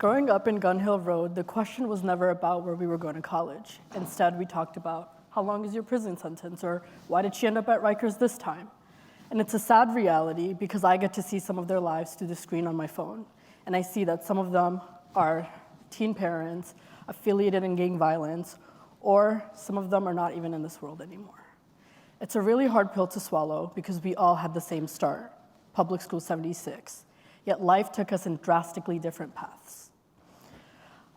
Growing up in Gun Hill Road, the question was never about where we were going to college. Instead, we talked about, how long is your prison sentence? Or why did she end up at Rikers this time? And it's a sad reality because I get to see some of their lives through the screen on my phone. And I see that some of them are teen parents, affiliated in gang violence, or some of them are not even in this world anymore. It's a really hard pill to swallow because we all had the same start, public school 76. Yet life took us in drastically different paths.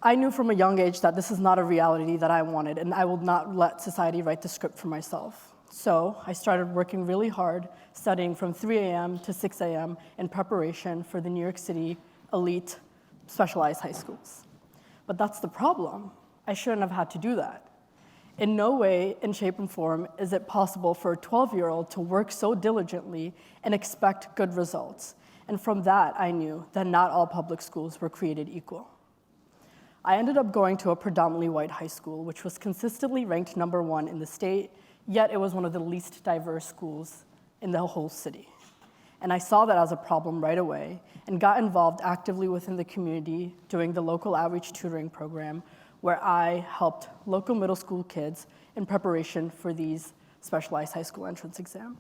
I knew from a young age that this is not a reality that I wanted, and I will not let society write the script for myself. So I started working really hard, studying from 3 a.m. to 6 a.m. in preparation for the New York City elite specialized high schools. But that's the problem. I shouldn't have had to do that. In no way, in shape, and form is it possible for a 12-year-old to work so diligently and expect good results. And from that, I knew that not all public schools were created equal. I ended up going to a predominantly white high school, which was consistently ranked #1 in the state, yet it was one of the least diverse schools in the whole city. And I saw that as a problem right away and got involved actively within the community doing the local outreach tutoring program, where I helped local middle school kids in preparation for these specialized high school entrance exam.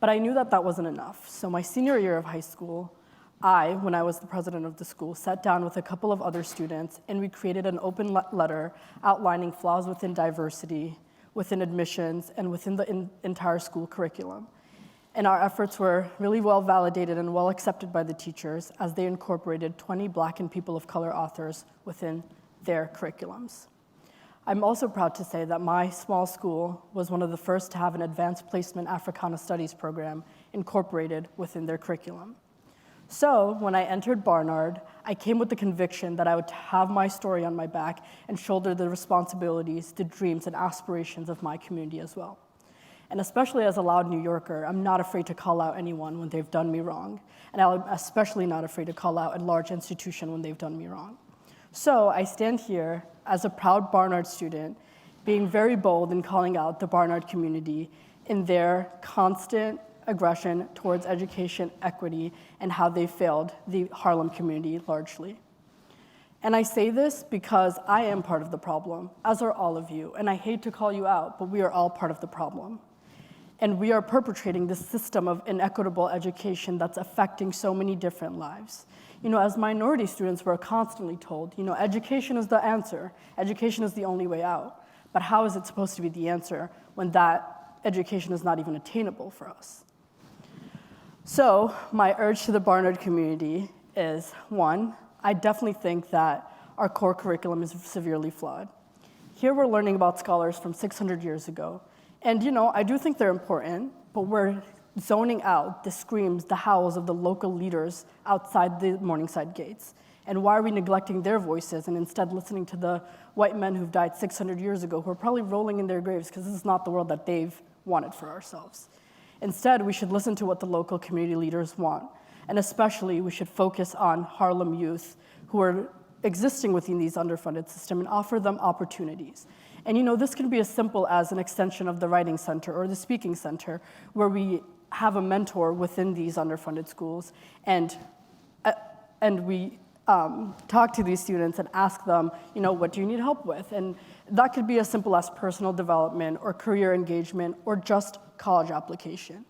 But I knew that that wasn't enough. So my senior year of high school, when I was the president of the school, sat down with a couple of other students and we created an open letter outlining flaws within diversity, within admissions, and within the entire school curriculum. And our efforts were really well validated and well accepted by the teachers as they incorporated 20 Black and people of color authors within their curriculums. I'm also proud to say that my small school was one of the first to have an advanced placement Africana studies program incorporated within their curriculum. So when I entered Barnard, I came with the conviction that I would have my story on my back and shoulder the responsibilities, the dreams, and aspirations of my community as well. And especially as a loud New Yorker, I'm not afraid to call out anyone when they've done me wrong. And I'm especially not afraid to call out a large institution when they've done me wrong. So I stand here as a proud Barnard student, being very bold in calling out the Barnard community in their constant aggression towards education equity and how they failed the Harlem community largely. And I say this because I am part of the problem, as are all of you. And I hate to call you out, but we are all part of the problem. And we are perpetrating this system of inequitable education that's affecting so many different lives. You know, as minority students, we're constantly told, you know, education is the answer. Education is the only way out. But how is it supposed to be the answer when that education is not even attainable for us? So my urge to the Barnard community is, one, I definitely think that our core curriculum is severely flawed. Here we're learning about scholars from 600 years ago. And you know, I do think they're important, but we're zoning out the screams, the howls of the local leaders outside the Morningside gates. And why are we neglecting their voices and instead listening to the white men who've died 600 years ago who are probably rolling in their graves because this is not the world that they've wanted for ourselves. Instead, we should listen to what the local community leaders want. And especially, we should focus on Harlem youth who are existing within these underfunded systems and offer them opportunities. And you know, this can be as simple as an extension of the Writing Center or the Speaking Center, where we have a mentor within these underfunded schools, and we talk to these students and ask them, you know, what do you need help with? And that could be as simple as personal development or career engagement or just college application.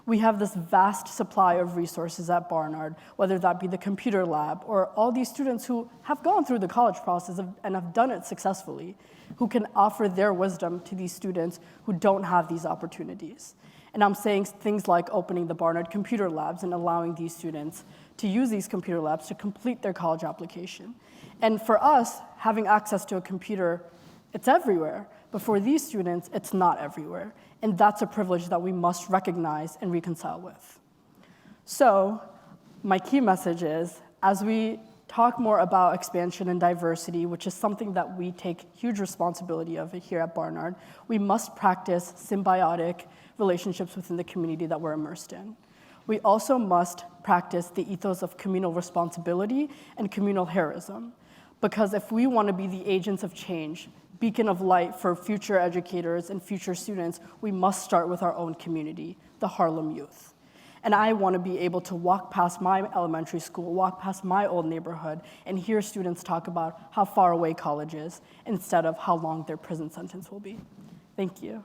We have this vast supply of resources at Barnard, whether that be the computer lab or all these students who have gone through the college process and have done it successfully, who can offer their wisdom to these students who don't have these opportunities. And I'm saying things like opening the Barnard computer labs and allowing these students to use these computer labs to complete their college application. And for us, having access to a computer, it's everywhere. But for these students, it's not everywhere. And that's a privilege that we must recognize and reconcile with. So my key message is, as we talk more about expansion and diversity, which is something that we take huge responsibility of here at Barnard, we must practice symbiotic relationships within the community that we're immersed in. We also must practice the ethos of communal responsibility and communal heroism. Because if we want to be the agents of change, beacon of light for future educators and future students, we must start with our own community, the Harlem youth. And I want to be able to walk past my elementary school, walk past my old neighborhood, and hear students talk about how far away college is instead of how long their prison sentence will be. Thank you.